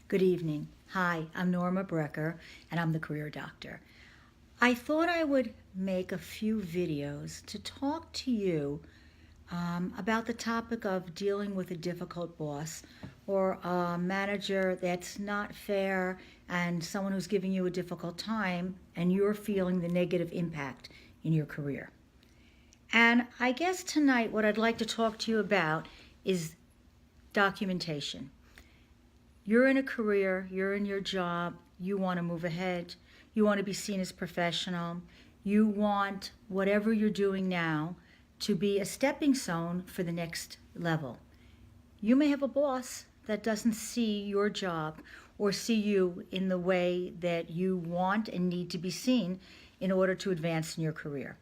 Good evening. Hi, I'm Norma Brecker, and I'm the career doctor. I thought I would make a few videos to talk to you about the topic of dealing with a difficult boss or a manager that's not fair and someone who's giving you a difficult time and you're feeling the negative impact in your career. And I guess tonight what I'd like to talk to you about is documentation. You're in a career, you're in your job, you want to move ahead, you want to be seen as professional, you want whatever you're doing now to be a stepping stone for the next level. You may have a boss that doesn't see your job or see you in the way that you want and need to be seen in order to advance in your career.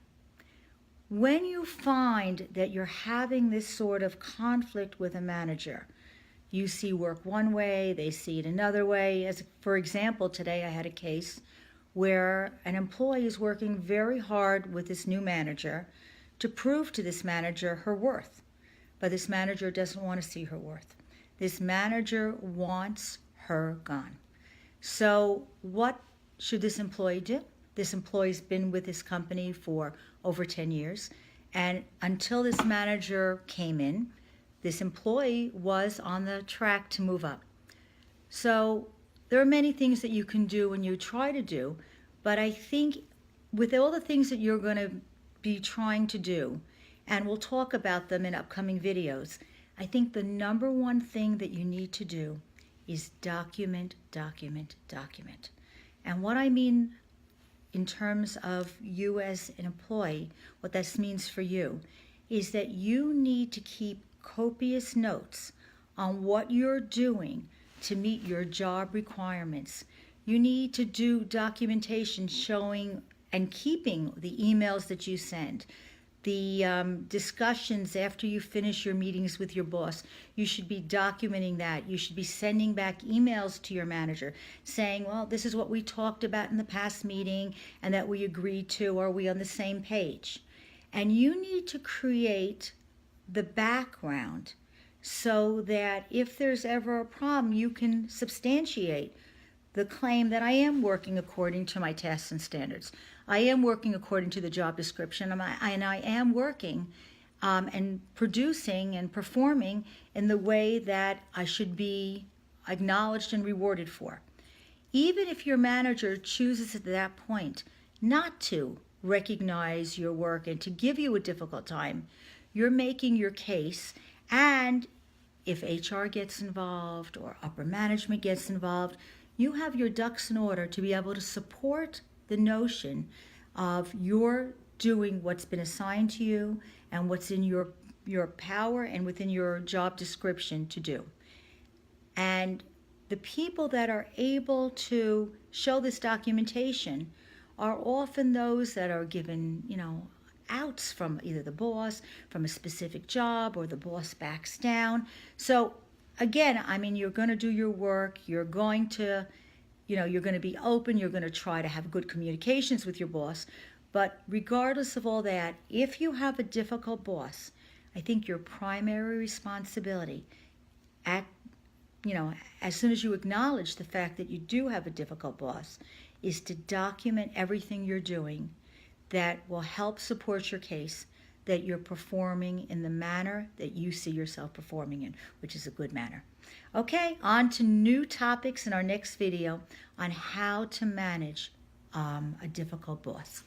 When you find that you're having this sort of conflict with a manager, you see work one way, they see it another way. As for example, today I had a case where an employee is working very hard with this new manager to prove to this manager her worth. But this manager doesn't want to see her worth. This manager wants her gone. So what should this employee do? This employee's been with this company for over 10 years, and until this manager came in, this employee was on the track to move up. So there are many things that you can do and you try to do, but I think with all the things that you're going to be trying to do, and we'll talk about them in upcoming videos, I think the number one thing that you need to do is document, document, document. And what I mean in terms of you as an employee, what this means for you, is that you need to keep copious notes on what you're doing to meet your job requirements. You need to do documentation showing and keeping the emails that you send, the discussions after you finish your meetings with your boss. You should be documenting that. You should be sending back emails to your manager saying, well, this is what we talked about in the past meeting and that we agreed to. Are we on the same page? And you need to create the background so that if there's ever a problem, you can substantiate the claim that I am working according to my tasks and standards. I am working according to the job description, and I am working and producing and performing in the way that I should be acknowledged and rewarded for. Even if your manager chooses at that point not to recognize your work and to give you a difficult time, you're making your case, and if HR gets involved or upper management gets involved, you have your ducks in order to be able to support the notion of your doing what's been assigned to you and what's in your power and within your job description to do. And the people that are able to show this documentation are often those that are given, outs from either the boss, from a specific job, or the boss backs down. So again, you're going to do your work, you're going to be open, you're going to try to have good communications with your boss. But regardless of all that, if you have a difficult boss, I think your primary responsibility as soon as you acknowledge the fact that you do have a difficult boss, is to document everything you're doing that will help support your case, that you're performing in the manner that you see yourself performing in, which is a good manner. Okay, on to new topics in our next video on how to manage a difficult boss.